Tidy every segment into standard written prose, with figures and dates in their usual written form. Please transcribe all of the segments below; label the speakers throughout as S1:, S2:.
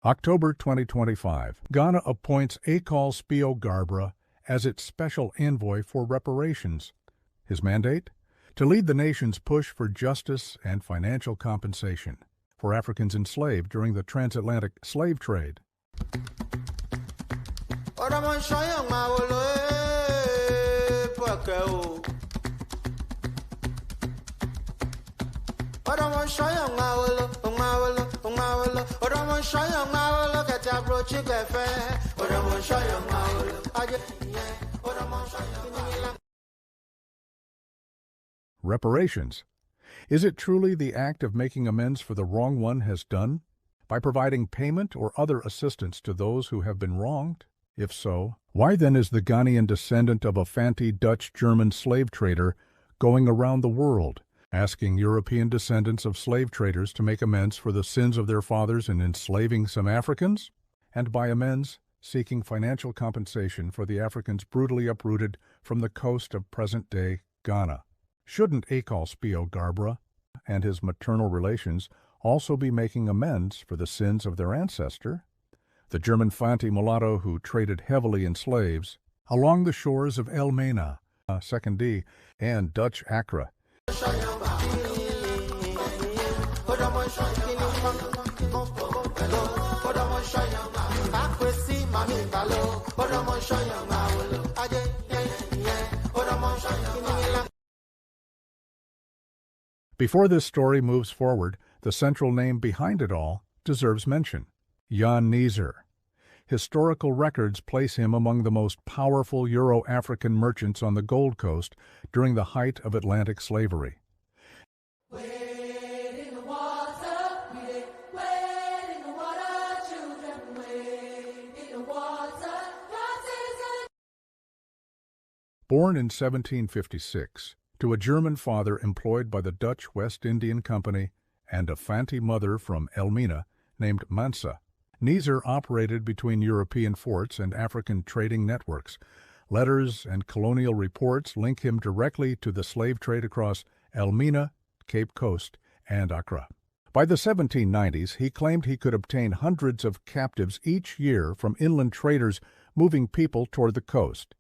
S1: October 2025, Ghana appoints Akol Spio-Garbra as its Special Envoy for Reparations. His mandate? To lead the nation's push for justice and financial compensation for Africans enslaved during the transatlantic slave trade. Reparations. Is it truly the act of making amends for the wrong one has done, by providing payment or other assistance to those who have been wronged? If so, why then is the Ghanaian descendant of a Fanti Dutch-German slave trader going around the world, asking European descendants of slave traders to make amends for the sins of their fathers in enslaving some Africans? And by amends, seeking financial compensation for the Africans brutally uprooted from the coast of present-day Ghana. Shouldn't Akol Spio-Garbra and his maternal relations also be making amends for the sins of their ancestor, the German Fanti mulatto who traded heavily in slaves along the shores of Elmina, Sekondi, and Dutch Accra? Before this story moves forward, the central name behind it all deserves mention: Jan Neeser. Historical records place him among the most powerful Euro-African merchants on the Gold Coast during the height of Atlantic slavery. Born in 1756, to a German father employed by the Dutch West Indian Company and a Fanti mother from Elmina named Mercer, Neeser operated between European forts and African trading networks. Letters and colonial reports link him directly to the slave trade across Elmina, Cape Coast, and Accra. By the 1790s, he claimed he could obtain hundreds of captives each year from inland traders moving people toward the coast.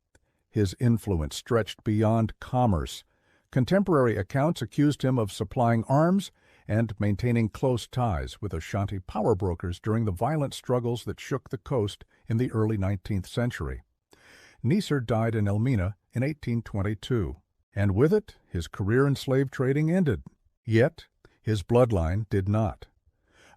S1: His influence stretched beyond commerce. Contemporary accounts accused him of supplying arms and maintaining close ties with Ashanti power brokers during the violent struggles that shook the coast in the early 19th century. Neeser died in Elmina in 1822, and with it, his career in slave trading ended. Yet, his bloodline did not.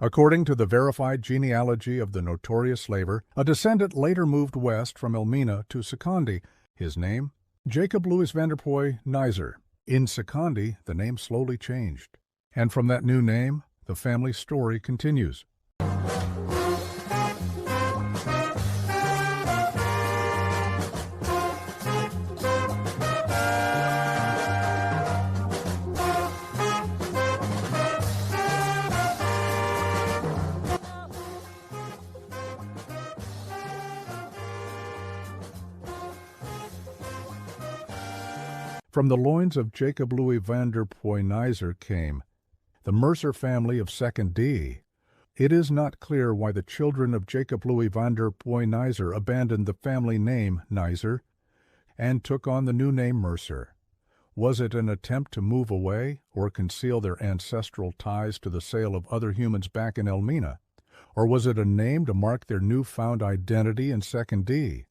S1: According to the verified genealogy of the notorious slaver, a descendant later moved west from Elmina to Sekondi. His name? Jacob Louis Vanderpoy Neeser. In Sekondi, the name slowly changed. And from that new name, the family story continues. From the loins of Jacob Louis Vanderpoy Neeser came the Mercer family of Sekondi. It is not clear why the children of Jacob Louis Vanderpoy Neeser abandoned the family name Neeser and took on the new name Mercer. Was it an attempt to move away or conceal their ancestral ties to the sale of other humans back in Elmina? Or was it a name to mark their newfound identity in Sekondi?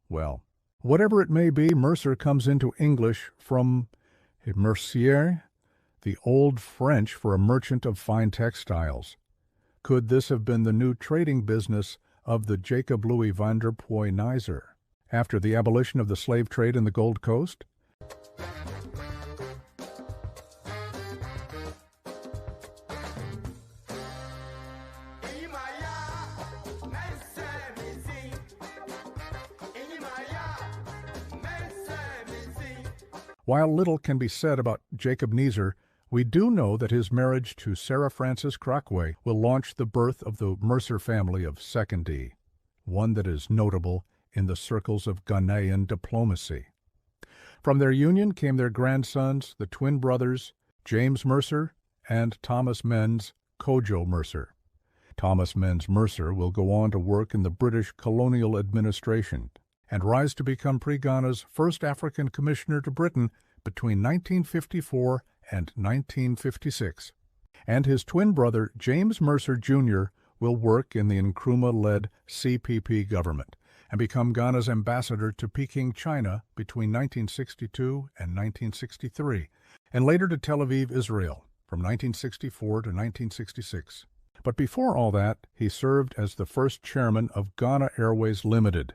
S1: Well, whatever it may be, Mercer comes into English from Mercier, the old French for a merchant of fine textiles. Could this have been the new trading business of the Jacob Louis Vanderpoy Neeser after the abolition of the slave trade in the Gold Coast? While little can be said about Jacob Neeser, We do know that his marriage to Sarah Frances Crockway will launch the birth of the Mercer family of Sekondi, one that is notable in the circles of Ghanaian diplomacy. From their union came their grandsons, the twin brothers, James Mercer and Thomas Menz Kojo Mercer. Thomas Menz Mercer will go on to work in the British colonial administration and rise to become Pre-Ghana's first African commissioner to Britain between 1954 and 1956. And his twin brother, James Mercer Jr., will work in the Nkrumah-led CPP government and become Ghana's ambassador to Peking, China between 1962 and 1963, and later to Tel Aviv, Israel, from 1964 to 1966. But before all that, he served as the first chairman of Ghana Airways Limited,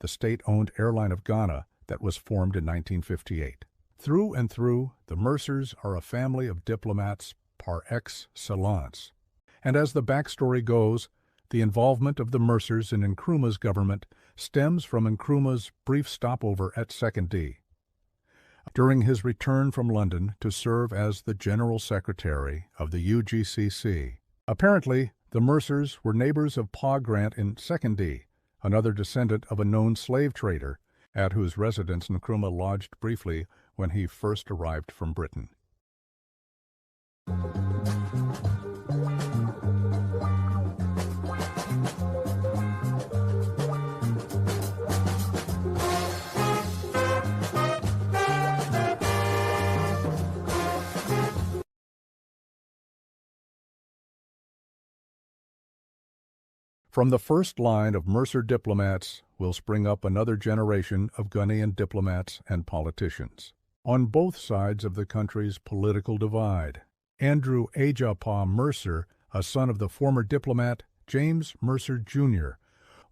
S1: the state-owned airline of Ghana that was formed in 1958. Through and through, the Mercers are a family of diplomats par excellence. And as the backstory goes, the involvement of the Mercers in Nkrumah's government stems from Nkrumah's brief stopover at Sekondi. During his return from London to serve as the General Secretary of the UGCC, apparently the Mercers were neighbors of Pa Grant in Sekondi, another descendant of a known slave trader, at whose residence Nkrumah lodged briefly when he first arrived from Britain. From the first line of Mercer diplomats will spring up another generation of Ghanaian diplomats and politicians. On both sides of the country's political divide, Andrew Ejapa Mercer, a son of the former diplomat James Mercer Jr.,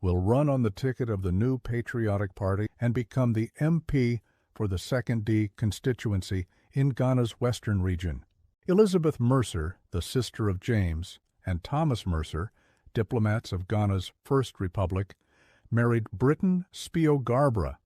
S1: will run on the ticket of the New Patriotic Party and become the MP for the Sekondi constituency in Ghana's western region. Elizabeth Mercer, the sister of James, and Thomas Mercer, diplomats of Ghana's First Republic, married Briton Spio Garbra,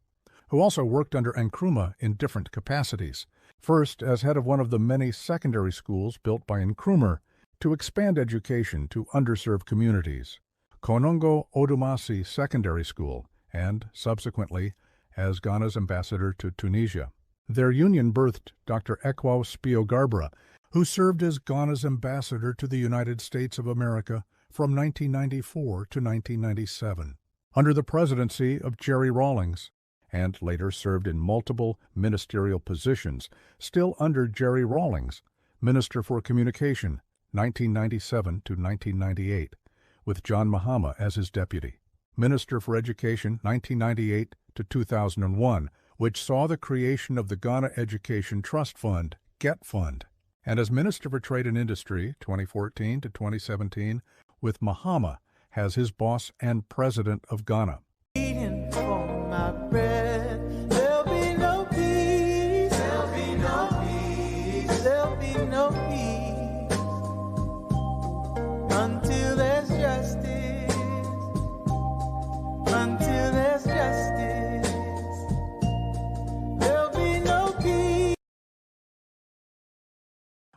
S1: who also worked under Nkrumah in different capacities, first as head of one of the many secondary schools built by Nkrumah to expand education to underserved communities, Konongo Odumasi Secondary School, and subsequently as Ghana's ambassador to Tunisia. Their union birthed Dr. Ekwa Spio Garbra, who served as Ghana's ambassador to the United States of America from 1994 to 1997, under the presidency of Jerry Rawlings, and later served in multiple ministerial positions, still under Jerry Rawlings, Minister for Communication, 1997 to 1998, with John Mahama as his deputy. Minister for Education, 1998 to 2001, which saw the creation of the Ghana Education Trust Fund, GET Fund, and as Minister for Trade and Industry, 2014 to 2017, with Mahama as his boss and president of Ghana.
S2: Eating for my bread, there'll be no peace, there'll be no peace, there'll be no peace until there's justice, until there's justice, there'll be no peace.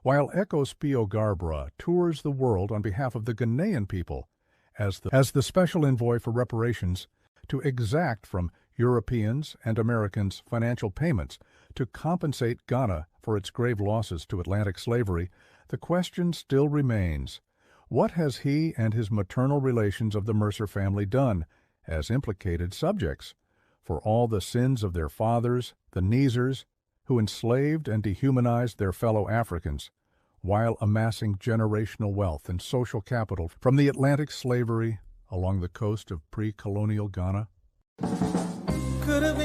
S1: While Eko Spio Garbra tours the world on behalf of the Ghanaian people as the Special Envoy for Reparations to exact from Europeans and Americans financial payments to compensate Ghana for its grave losses to Atlantic slavery, the question still remains, what has he and his maternal relations of the Mercer family done as implicated subjects for all the sins of their fathers, the Neezers, who enslaved and dehumanized their fellow Africans, while amassing generational wealth and social capital from the Atlantic slavery along the coast of pre-colonial Ghana?
S2: Could have